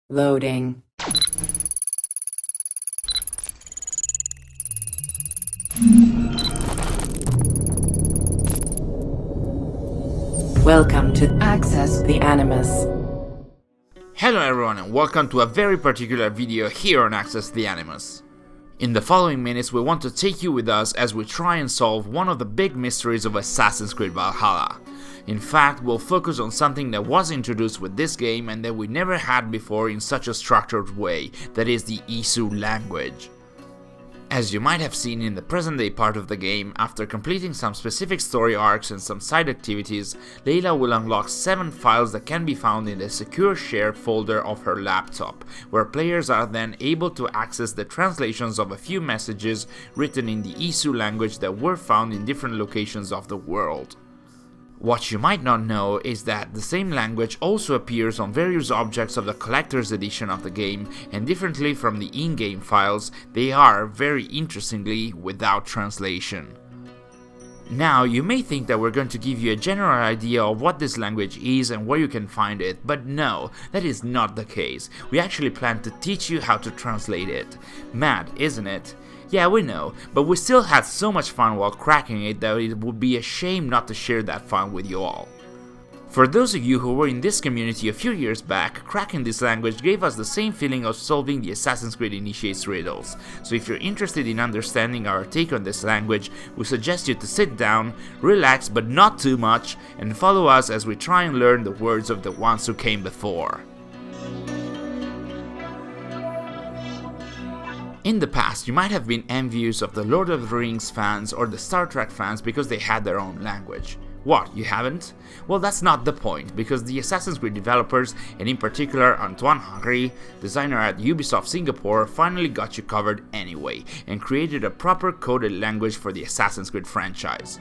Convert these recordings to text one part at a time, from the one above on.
Loading. Welcome to Access the Animus. Hello everyone and welcome to a very particular video here on Access the Animus. In the following minutes we want to take you with us as we try and solve one of the big mysteries of Assassin's Creed Valhalla. In fact, we'll focus on something that was introduced with this game and that we never had before in such a structured way, that is the Isu Language. As you might have seen in the present day part of the game, after completing some specific story arcs and some side activities, Layla will unlock 7 files that can be found in the SecureShare folder of her laptop, where players are then able to access the translations of a few messages written in the Isu language that were found in different locations of the world. What you might not know is that the same language also appears on various objects of the collector's edition of the game, and differently from the in-game files, they are, very interestingly, without translation. Now, you may think that we're going to give you a general idea of what this language is and where you can find it, but no, that is not the case. We actually plan to teach you how to translate it. Mad, isn't it? Yeah, we know, but we still had so much fun while cracking it that it would be a shame not to share that fun with you all. For those of you who were in this community a few years back, cracking this language gave us the same feeling of solving the Assassin's Creed Initiate's riddles, so if you're interested in understanding our take on this language, we suggest you to sit down, relax but not too much, and follow us as we try and learn the words of the ones who came before. In the past, you might have been envious of the Lord of the Rings fans or the Star Trek fans because they had their own language. What, you haven't? Well, that's not the point, because the Assassin's Creed developers, and in particular Antoine Henry, designer at Ubisoft Singapore, finally got you covered anyway, and created a proper coded language for the Assassin's Creed franchise.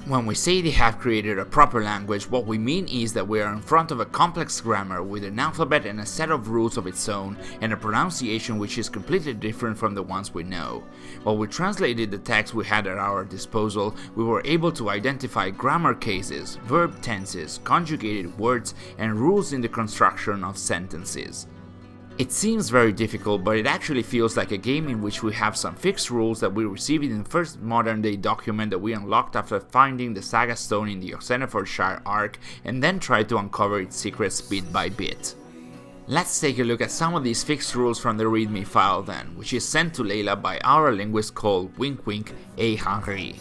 When we say they have created a proper language, what we mean is that we are in front of a complex grammar with an alphabet and a set of rules of its own, and a pronunciation which is completely different from the ones we know. While we translated the text we had at our disposal, we were able to identify grammar cases, verb tenses, conjugated words, and rules in the construction of sentences. It seems very difficult, but it actually feels like a game in which we have some fixed rules that we received in the first modern day document that we unlocked after finding the Saga Stone in the Deciphered arc, and then tried to uncover its secrets bit by bit. Let's take a look at some of these fixed rules from the readme file then, which is sent to Layla by our linguist called Wink Wink A. Henry.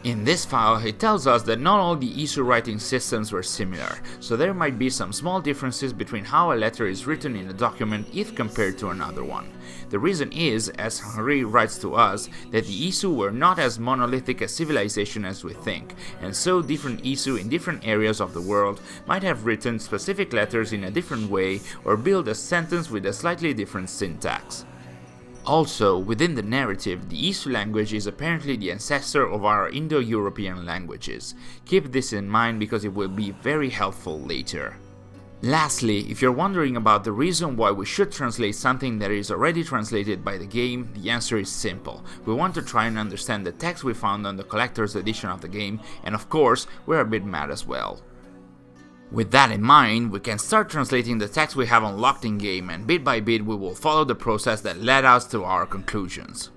In this file, it tells us that not all the Isu writing systems were similar, so there might be some small differences between how a letter is written in a document if compared to another one. The reason is, as Henry writes to us, that the Isu were not as monolithic a civilization as we think, and so different Isu in different areas of the world might have written specific letters in a different way or build a sentence with a slightly different syntax. Also, within the narrative, the Isu language is apparently the ancestor of our Indo-European languages. Keep this in mind because it will be very helpful later. Lastly, if you're wondering about the reason why we should translate something that is already translated by the game, the answer is simple. We want to try and understand the text we found on the collector's edition of the game, and of course, we're a bit mad as well. With that in mind, we can start translating the text we have unlocked in-game, and bit by bit we will follow the process that led us to our conclusions.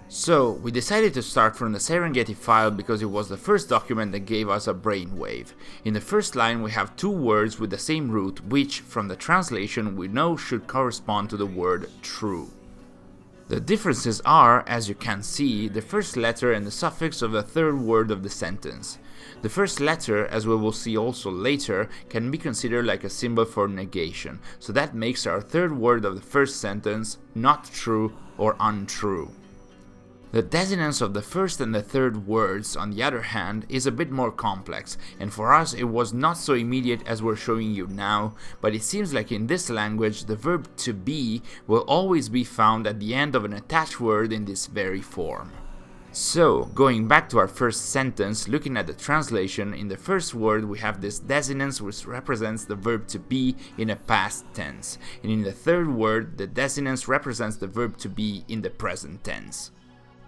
So, we decided to start from the Serengeti file because it was the first document that gave us a brainwave. In the first line we have 2 words with the same root, which, from the translation, we know should correspond to the word true. The differences are, as you can see, the first letter and the suffix of the third word of the sentence. The first letter, as we will see also later, can be considered like a symbol for negation, so that makes our third word of the first sentence not true or untrue. The dissonance of the first and the third words, on the other hand, is a bit more complex, and for us it was not so immediate as we're showing you now, but it seems like in this language the verb to be will always be found at the end of an attached word in this very form. So, going back to our first sentence, looking at the translation, in the first word we have this dissonance which represents the verb to be in a past tense, and in the third word the dissonance represents the verb to be in the present tense.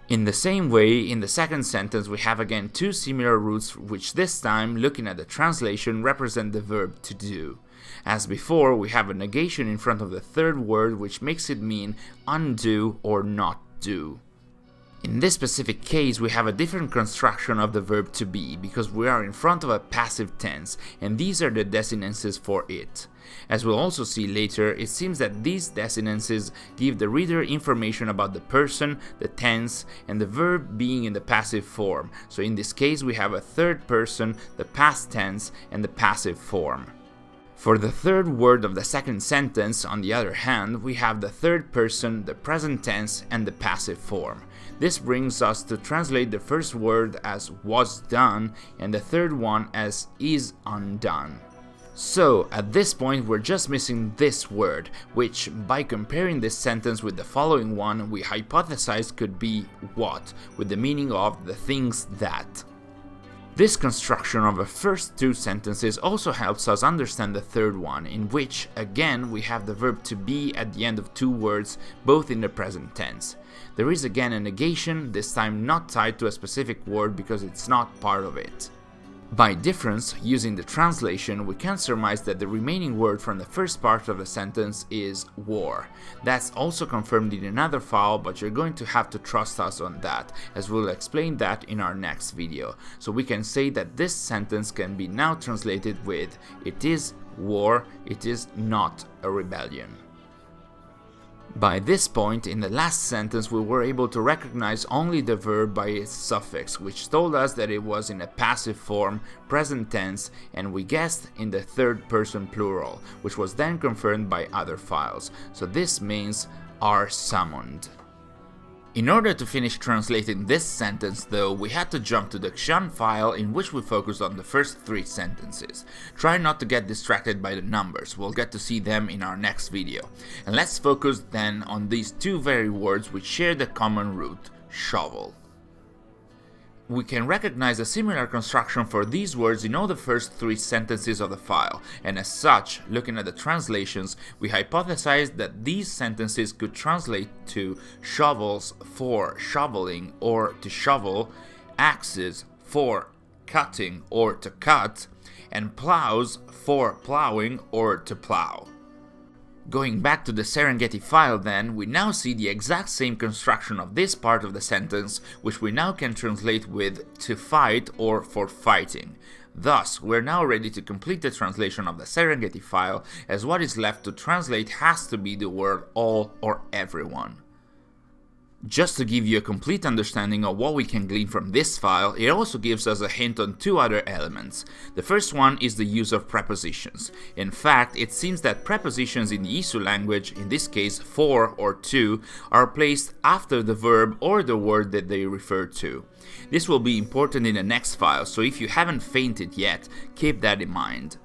In the same way, in the second sentence we have again 2 similar roots which this time, looking at the translation, represent the verb to do. As before, we have a negation in front of the third word, which makes it mean undo or not do. In this specific case, we have a different construction of the verb to be, because we are in front of a passive tense, and these are the desinences for it. As we'll also see later, it seems that these desinences give the reader information about the person, the tense, and the verb being in the passive form. So in this case, we have a third person, the past tense, and the passive form. For the third word of the second sentence, on the other hand, we have the third person, the present tense, and the passive form. This brings us to translate the first word as was done and the third one as is undone. So, at this point we're just missing this word, which, by comparing this sentence with the following one, we hypothesized could be what, with the meaning of the things that. This construction of the first two sentences also helps us understand the third one, in which, again, we have the verb to be at the end of two words, both in the present tense. There is again a negation, this time not tied to a specific word because it's not part of it. By difference, using the translation, we can surmise that the remaining word from the first part of the sentence is war. That's also confirmed in another file, but you're going to have to trust us on that, as we'll explain that in our next video. So we can say that this sentence can be now translated with, it is war, it is not a rebellion. By this point, in the last sentence, we were able to recognize only the verb by its suffix, which told us that it was in a passive form, present tense, and we guessed in the third person plural, which was then confirmed by other files. So this means are summoned. In order to finish translating this sentence though, we had to jump to the Xian file in which we focused on the first three sentences. Try not to get distracted by the numbers, we'll get to see them in our next video. And let's focus then on these two very words which share the common root, shovel. We can recognize a similar construction for these words in all the first three sentences of the file, and as such, looking at the translations, we hypothesized that these sentences could translate to shovels for shoveling or to shovel, axes for cutting or to cut, and plows for plowing or to plow. Going back to the Serengeti file then, we now see the exact same construction of this part of the sentence, which we now can translate with to fight or for fighting. Thus, we're now ready to complete the translation of the Serengeti file, as what is left to translate has to be the word all or everyone. Just to give you a complete understanding of what we can glean from this file, it also gives us a hint on two other elements. The first one is the use of prepositions. In fact, it seems that prepositions in the Isu language, in this case for or to, are placed after the verb or the word that they refer to. This will be important in the next file, so if you haven't fainted yet, keep that in mind.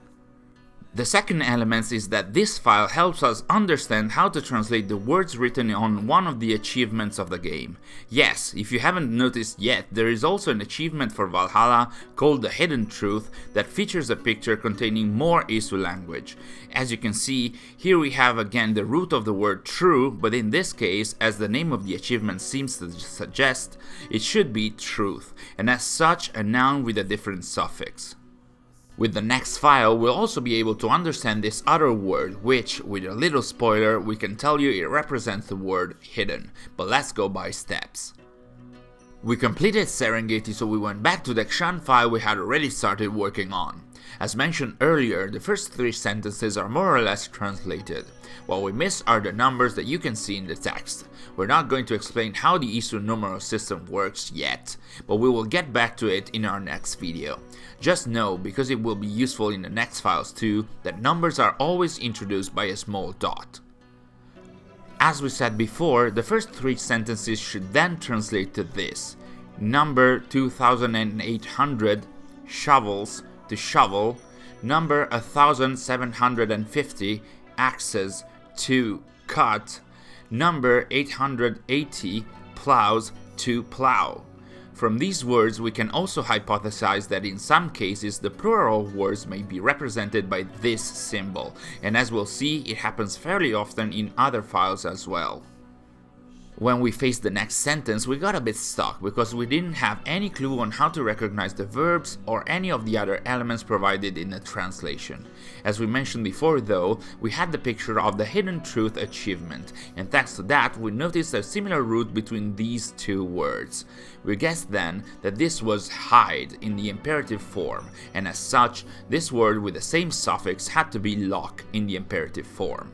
The second element is that this file helps us understand how to translate the words written on one of the achievements of the game. Yes, if you haven't noticed yet, there is also an achievement for Valhalla called the Hidden Truth that features a picture containing more Isu language. As you can see, here we have again the root of the word true, but in this case, as the name of the achievement seems to suggest, it should be truth, and as such a noun with a different suffix. With the next file, we'll also be able to understand this other word, which, with a little spoiler, we can tell you it represents the word hidden, but let's go by steps. We completed Serengeti, so we went back to the Xian file we had already started working on. As mentioned earlier, the first three sentences are more or less translated. What we miss are the numbers that you can see in the text. We're not going to explain how the Isu numeral system works yet, but we will get back to it in our next video. Just know, because it will be useful in the next files too, that numbers are always introduced by a small dot. As we said before, the first three sentences should then translate to this. Number 2800 shovels to shovel, number 1750 axes to cut, number 880 plows to plow. From these words, we can also hypothesize that in some cases the plural words may be represented by this symbol, and as we'll see, it happens fairly often in other files as well. When we faced the next sentence, we got a bit stuck because we didn't have any clue on how to recognize the verbs or any of the other elements provided in the translation. As we mentioned before though, we had the picture of the Hidden Truth achievement, and thanks to that we noticed a similar root between these two words. We guessed then that this was hide in the imperative form, and as such, this word with the same suffix had to be lock in the imperative form.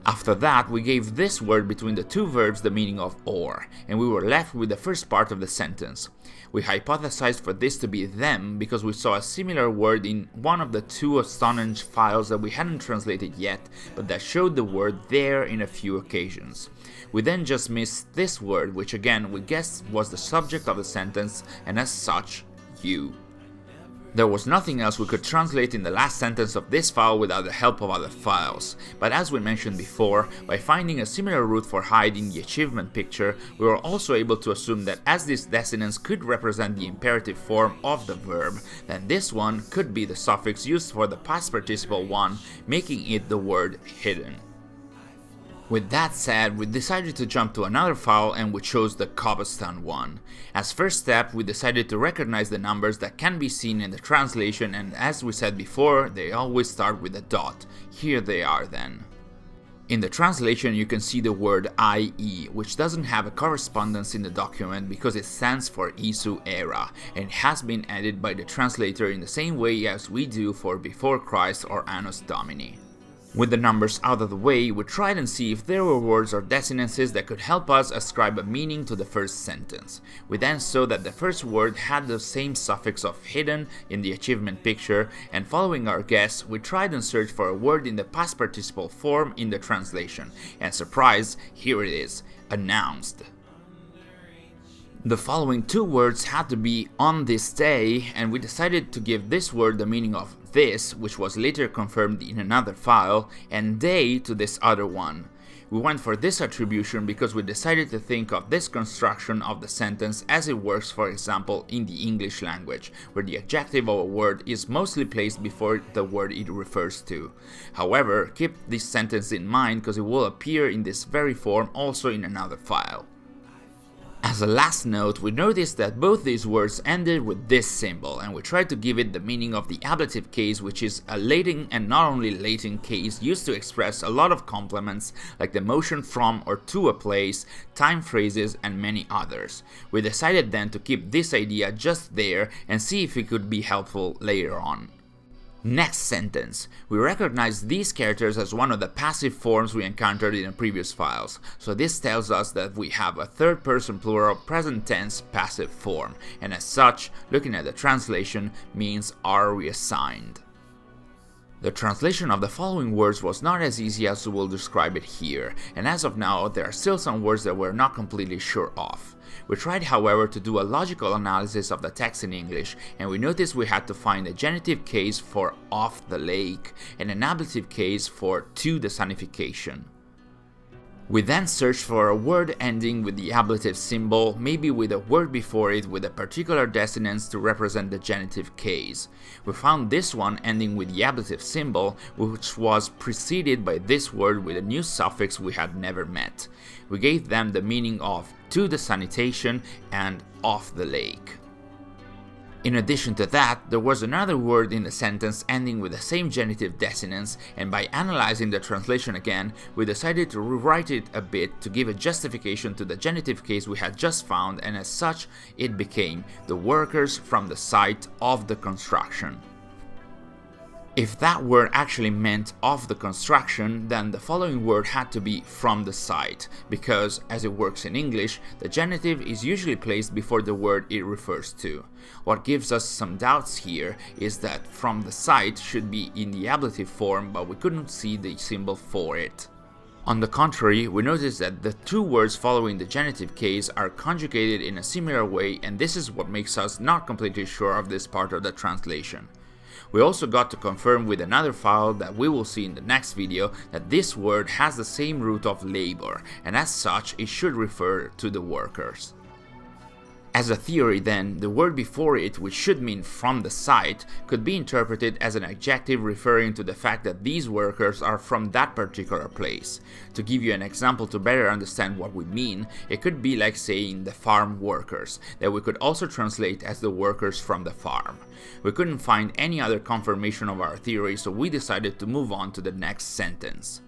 After that, we gave this word between the two verbs the meaning of or, and we were left with the first part of the sentence. We hypothesized for this to be them because we saw a similar word in one of the two Astonage files that we hadn't translated yet, but that showed the word there in a few occasions. We then just missed this word, which again we guessed was the subject of the sentence, and as such, you. There was nothing else we could translate in the last sentence of this file without the help of other files, but as we mentioned before, by finding a similar root for hide in the achievement picture, we were also able to assume that as this desinence could represent the imperative form of the verb, then this one could be the suffix used for the past participle one, making it the word hidden. With that said, we decided to jump to another file and we chose the cobblestone one. As first step, we decided to recognize the numbers that can be seen in the translation, and as we said before, they always start with a dot. Here they are then. In the translation you can see the word IE, which doesn't have a correspondence in the document because it stands for Isu era, and it has been added by the translator in the same way as we do for Before Christ or Annus Domini. With the numbers out of the way, we tried and see if there were words or desinences that could help us ascribe a meaning to the first sentence. We then saw that the first word had the same suffix of hidden in the achievement picture, and following our guess, we tried and searched for a word in the past participle form in the translation, and surprise, here it is, announced. The following two words had to be on this day, and we decided to give this word the meaning of this, which was later confirmed in another file, and day to this other one. We went for this attribution because we decided to think of this construction of the sentence as it works, for example, in the English language, where the adjective of a word is mostly placed before the word it refers to. However, keep this sentence in mind because it will appear in this very form also in another file. As a last note, we noticed that both these words ended with this symbol, and we tried to give it the meaning of the ablative case, which is a latent and not only latent case used to express a lot of complements like the motion from or to a place, time phrases, and many others. We decided then to keep this idea just there and see if it could be helpful later on. Next sentence. We recognize these characters as one of the passive forms we encountered in the previous files, so this tells us that we have a third person plural present tense passive form, and as such, looking at the translation means are reassigned. The translation of the following words was not as easy as we will describe it here, and as of now there are still some words that we're not completely sure of. We tried however to do a logical analysis of the text in English, and we noticed we had to find a genitive case for off the lake and an ablative case for to the sonification. We then searched for a word ending with the ablative symbol, maybe with a word before it with a particular desinence to represent the genitive case. We found this one ending with the ablative symbol, which was preceded by this word with a new suffix we had never met. We gave them the meaning of to the sanitation and off the lake. In addition to that, there was another word in the sentence ending with the same genitive desinence, and by analyzing the translation again, we decided to rewrite it a bit to give a justification to the genitive case we had just found, and as such, it became the workers from the site of the construction. If that word actually meant of the construction, then the following word had to be from the site, because, as it works in English, the genitive is usually placed before the word it refers to. What gives us some doubts here is that from the site should be in the ablative form, but we couldn't see the symbol for it. On the contrary, we notice that the two words following the genitive case are conjugated in a similar way, and this is what makes us not completely sure of this part of the translation. We also got to confirm with another file that we will see in the next video that this word has the same root of labor, and as such it should refer to the workers. As a theory then, the word before it, which should mean from the site, could be interpreted as an adjective referring to the fact that these workers are from that particular place. To give you an example to better understand what we mean, it could be like saying the farm workers, that we could also translate as the workers from the farm. We couldn't find any other confirmation of our theory, so we decided to move on to the next sentence.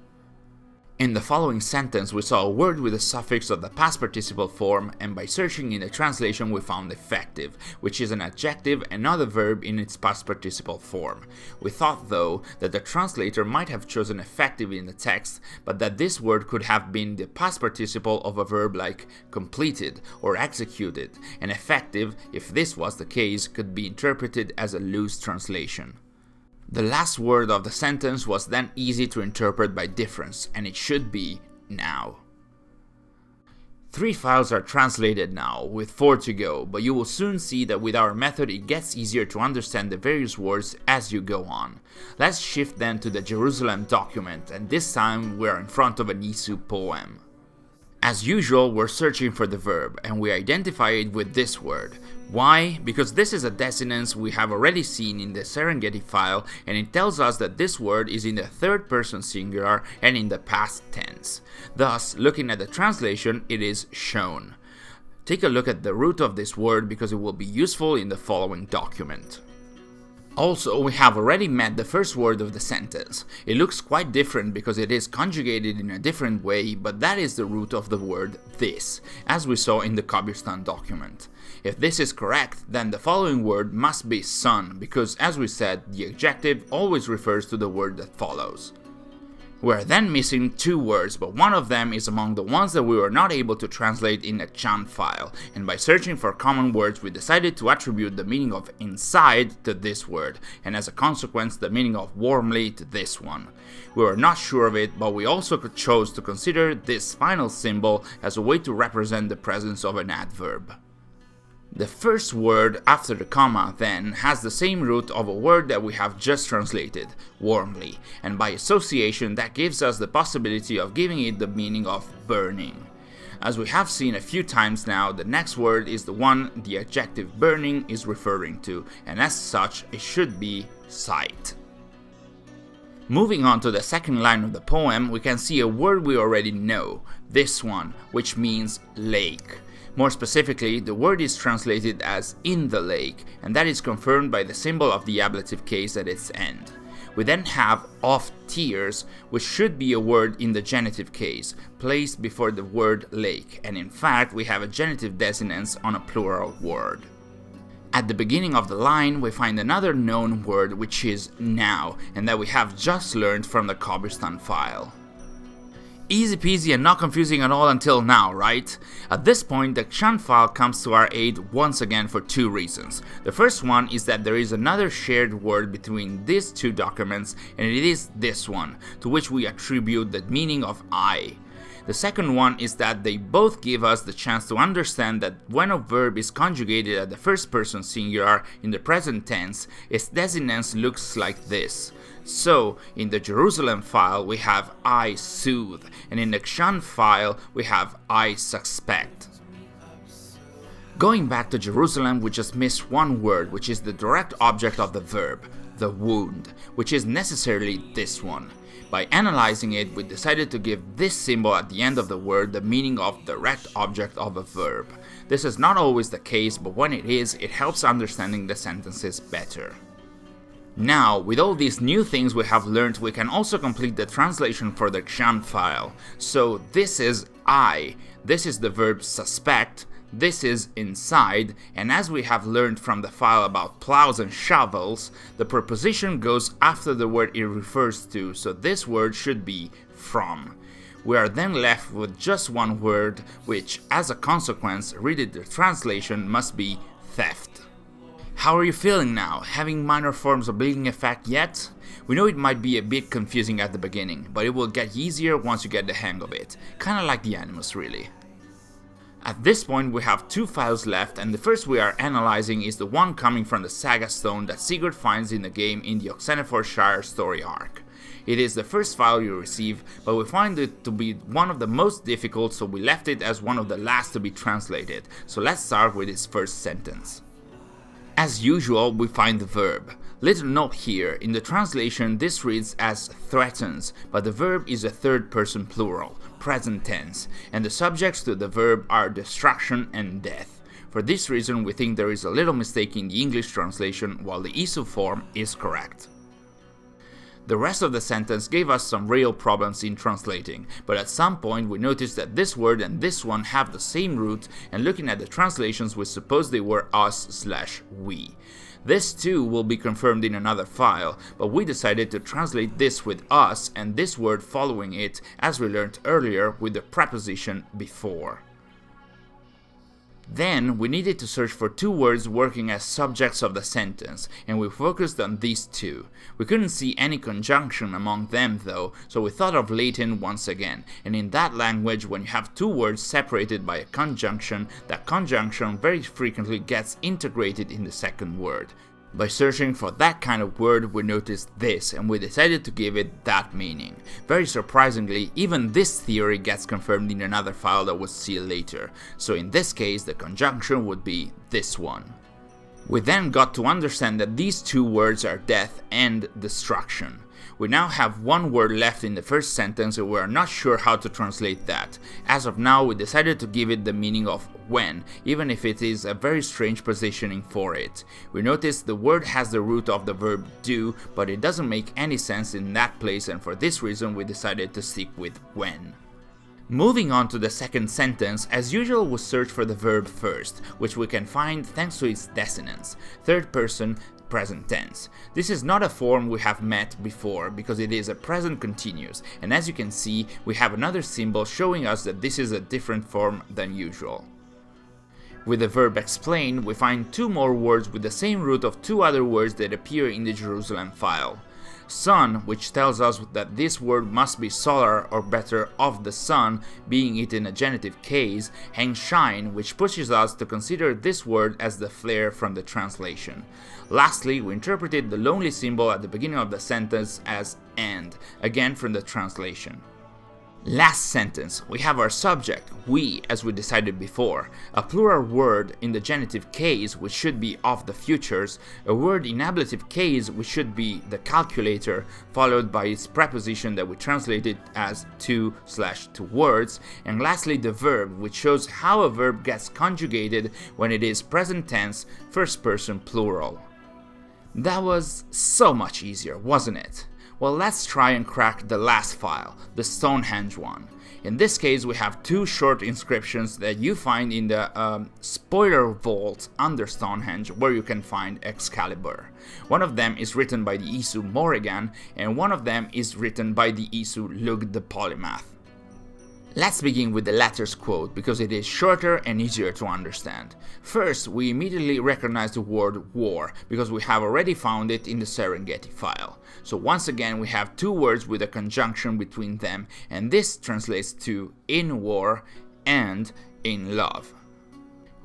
In the following sentence, we saw a word with a suffix of the past participle form, and by searching in the translation we found effective, which is an adjective and not a verb in its past participle form. We thought though that the translator might have chosen effective in the text, but that this word could have been the past participle of a verb like completed or executed, and effective, if this was the case, could be interpreted as a loose translation. The last word of the sentence was then easy to interpret by difference, and it should be now. 3 files are translated now, with 4 to go, but you will soon see that with our method it gets easier to understand the various words as you go on. Let's shift then to the Jerusalem document, and this time we are in front of an Isu poem. As usual, we're searching for the verb, and we identify it with this word. Why? Because this is a desinence we have already seen in the Serengeti file, and it tells us that this word is in the third person singular and in the past tense. Thus, looking at the translation, it is shown. Take a look at the root of this word because it will be useful in the following document. Also, we have already met the first word of the sentence. It looks quite different because it is conjugated in a different way, but that is the root of the word this, as we saw in the Kabistan document. If this is correct, then the following word must be son, because as we said, the adjective always refers to the word that follows. We are then missing 2 words, but one of them is among the ones that we were not able to translate in the Chan file, and by searching for common words we decided to attribute the meaning of inside to this word, and as a consequence the meaning of warmly to this one. We were not sure of it, but we also chose to consider this final symbol as a way to represent the presence of an adverb. The first word after the comma, then, has the same root of a word that we have just translated, warmly, and by association that gives us the possibility of giving it the meaning of burning. As we have seen a few times now, the next word is the one the adjective burning is referring to, and as such it should be sight. Moving on to the second line of the poem, we can see a word we already know, this one, which means lake. More specifically, the word is translated as in the lake, and that is confirmed by the symbol of the ablative case at its end. We then have of tears, which should be a word in the genitive case, placed before the word lake, and in fact we have a genitive desinence on a plural word. At the beginning of the line, we find another known word which is now, and that we have just learned from the Kabistan file. Easy peasy and not confusing at all until now, right? At this point, the Kshan file comes to our aid once again for 2 reasons. The first one is that there is another shared word between these 2 documents, and it is this one, to which we attribute the meaning of I. The second one is that they both give us the chance to understand that when a verb is conjugated at the first person singular in the present tense, its desinence looks like this. So, in the Jerusalem file we have I soothe, and in the Kshan file we have I suspect. Going back to Jerusalem, we just missed one word, which is the direct object of the verb, the wound, which is necessarily this one. By analyzing it, we decided to give this symbol at the end of the word the meaning of direct object of a verb. This is not always the case, but when it is, it helps understanding the sentences better. Now, with all these new things we have learned, we can also complete the translation for the Kshan file. So this is I, this is the verb suspect, this is inside, and as we have learned from the file about plows and shovels, the preposition goes after the word it refers to, so this word should be from. We are then left with just one word, which, as a consequence, reading the translation must be theft. How are you feeling now? Having minor forms of bleeding effect yet? We know it might be a bit confusing at the beginning, but it will get easier once you get the hang of it. Kinda like the Animus, really. At this point we have 2 files left, and the first we are analyzing is the one coming from the Saga Stone that Sigurd finds in the game in the Oxenfordshire story arc. It is the first file you receive, but we find it to be one of the most difficult, so we left it as one of the last to be translated. So let's start with its first sentence. As usual, we find the verb. Little note here, in the translation this reads as threatens, but the verb is a third person plural, present tense, and the subjects to the verb are destruction and death. For this reason, we think there is a little mistake in the English translation, while the Isu form is correct. The rest of the sentence gave us some real problems in translating, but at some point we noticed that this word and this one have the same root, and looking at the translations we suppose they were us/we. This too will be confirmed in another file, but we decided to translate this with us and this word following it, as we learned earlier with the preposition before. Then we needed to search for two words working as subjects of the sentence, and we focused on these two. We couldn't see any conjunction among them though, so we thought of Latin once again, and in that language when you have two words separated by a conjunction, that conjunction very frequently gets integrated in the second word. By searching for that kind of word, we noticed this, and we decided to give it that meaning. Very surprisingly, even this theory gets confirmed in another file that we'll see later, so in this case the conjunction would be this one. We then got to understand that these two words are death and destruction. We now have one word left in the first sentence and we are not sure how to translate that. As of now, we decided to give it the meaning of when, even if it is a very strange positioning for it. We notice the word has the root of the verb do, but it doesn't make any sense in that place, and for this reason we decided to stick with when. Moving on to the second sentence, as usual we search for the verb first, which we can find thanks to its desinence, third person present tense. This is not a form we have met before because it is a present continuous, and as you can see we have another symbol showing us that this is a different form than usual. With the verb explain, we find two more words with the same root of two other words that appear in the Jerusalem file. Sun, which tells us that this word must be solar or better of the sun, being it in a genitive case, and shine, which pushes us to consider this word as the flare from the translation. Lastly, we interpreted the lonely symbol at the beginning of the sentence as and, again from the translation. Last sentence, we have our subject, we, as we decided before, a plural word in the genitive case which should be of the futures, a word in ablative case which should be the calculator, followed by its preposition that we translated as to/towards, and lastly the verb, which shows how a verb gets conjugated when it is present tense, first person plural. That was so much easier, wasn't it? Well, let's try and crack the last file, the Stonehenge one. In this case we have two short inscriptions that you find in the spoiler vault under Stonehenge, where you can find Excalibur. One of them is written by the Isu Morrigan and one of them is written by the Isu Lug the Polymath. Let's begin with the latter's quote because it is shorter and easier to understand. First, we immediately recognize the word war because we have already found it in the Serengeti file. So once again we have two words with a conjunction between them, and this translates to in war and in love.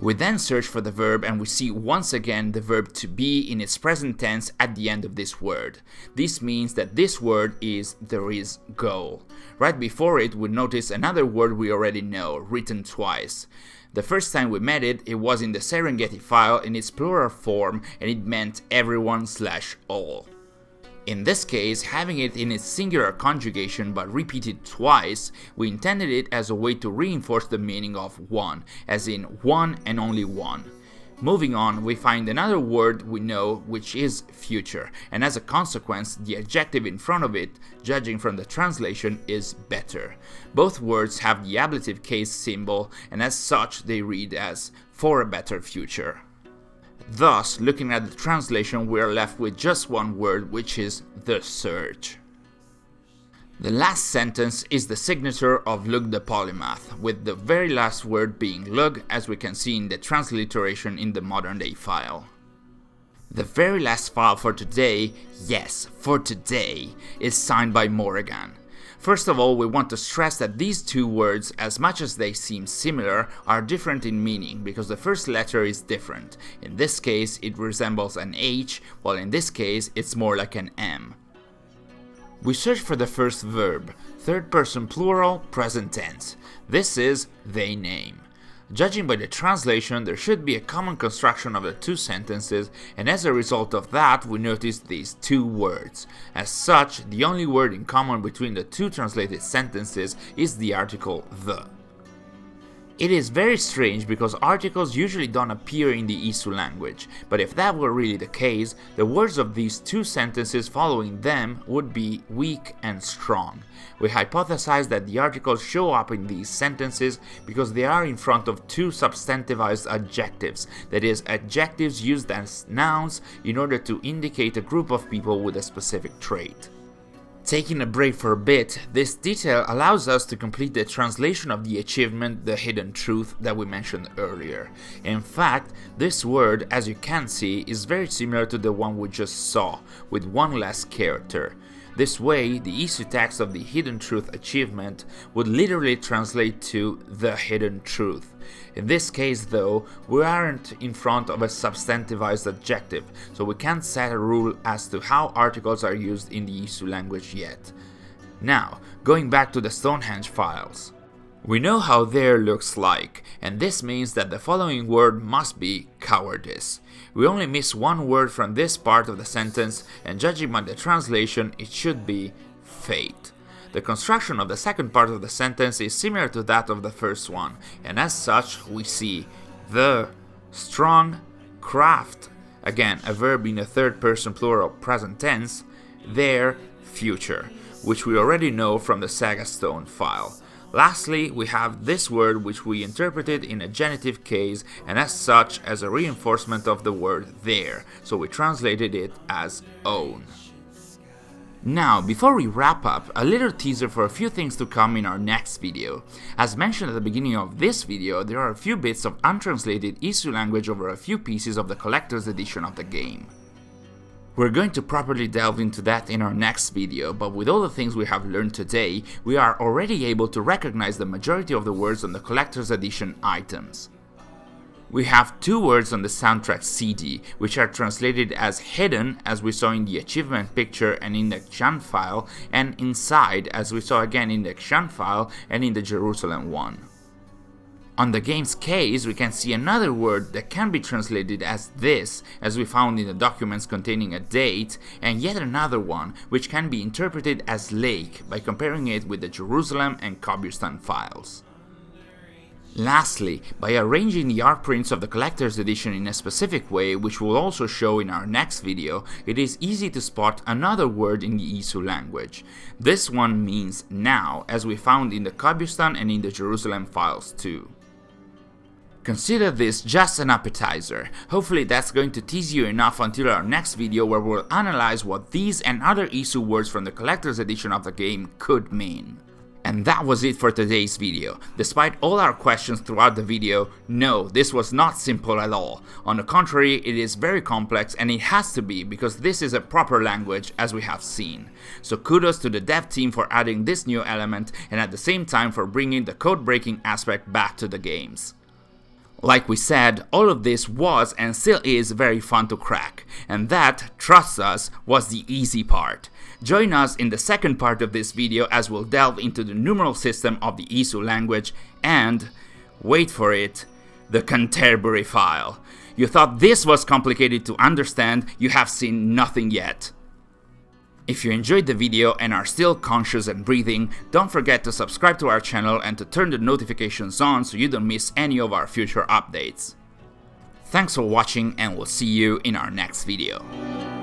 We then search for the verb and we see once again the verb to be in its present tense at the end of this word. This means that this word is there is go. Right before it we notice another word we already know, written twice. The first time we met it, it was in the Serengeti file in its plural form and it meant everyone/all. In this case, having it in its singular conjugation but repeated twice, we intended it as a way to reinforce the meaning of one, as in one and only one. Moving on, we find another word we know which is future, and as a consequence, the adjective in front of it, judging from the translation, is better. Both words have the ablative case symbol, and as such they read as for a better future. Thus, looking at the translation, we are left with just one word, which is the search. The last sentence is the signature of Lug the Polymath, with the very last word being Lug, as we can see in the transliteration in the modern day file. The very last file for today, yes, for today, is signed by Morrigan. First of all, we want to stress that these two words, as much as they seem similar, are different in meaning because the first letter is different. In this case, it resembles an H, while in this case, it's more like an M. We search for the first verb, third person plural, present tense. This is they name. Judging by the translation, there should be a common construction of the two sentences, and as a result of that, we notice these two words. As such, the only word in common between the two translated sentences is the article the. It is very strange because articles usually don't appear in the Isu language, but if that were really the case, the words of these two sentences following them would be weak and strong. We hypothesize that the articles show up in these sentences because they are in front of two substantivized adjectives, that is, adjectives used as nouns in order to indicate a group of people with a specific trait. Taking a break for a bit, this detail allows us to complete the translation of the achievement "the hidden truth" that we mentioned earlier. In fact, this word, as you can see, is very similar to the one we just saw, with one less character. This way, the Isu text of the hidden truth achievement would literally translate to "the hidden truth." In this case though, we aren't in front of a substantivized adjective, so we can't set a rule as to how articles are used in the Isu language yet. Now, going back to the Stonehenge files. We know how there looks like, and this means that the following word must be cowardice. We only miss one word from this part of the sentence, and judging by the translation, it should be fate. The construction of the second part of the sentence is similar to that of the first one, and as such we see the, strong, craft, again a verb in the third person plural present tense, their, future, which we already know from the Saga Stone file. Lastly, we have this word which we interpreted in a genitive case and as such as a reinforcement of the word there, so we translated it as own. Now, before we wrap up, a little teaser for a few things to come in our next video. As mentioned at the beginning of this video, there are a few bits of untranslated Isu language over a few pieces of the collector's edition of the game. We're going to properly delve into that in our next video, but with all the things we have learned today, we are already able to recognize the majority of the words on the collector's edition items. We have two words on the soundtrack CD, which are translated as hidden, as we saw in the achievement picture and in the Xian file, and inside, as we saw again in the Xian file and in the Jerusalem one. On the game's case, we can see another word that can be translated as this, as we found in the documents containing a date, and yet another one, which can be interpreted as lake by comparing it with the Jerusalem and Kobustan files. Lastly, by arranging the art prints of the collector's edition in a specific way, which we'll also show in our next video, it is easy to spot another word in the Isu language. This one means now, as we found in the Kobustan and in the Jerusalem files too. Consider this just an appetizer. Hopefully that's going to tease you enough until our next video where we'll analyze what these and other Isu words from the collector's edition of the game could mean. And that was it for today's video. Despite all our questions throughout the video, no, this was not simple at all. On the contrary, it is very complex, and it has to be because this is a proper language as we have seen. So kudos to the dev team for adding this new element and at the same time for bringing the code-breaking aspect back to the games. Like we said, all of this was and still is very fun to crack, and that, trust us, was the easy part. Join us in the second part of this video as we'll delve into the numeral system of the Isu language and, wait for it, the Canterbury file. You thought this was complicated to understand, you have seen nothing yet. If you enjoyed the video and are still conscious and breathing, don't forget to subscribe to our channel and to turn the notifications on so you don't miss any of our future updates. Thanks for watching and we'll see you in our next video.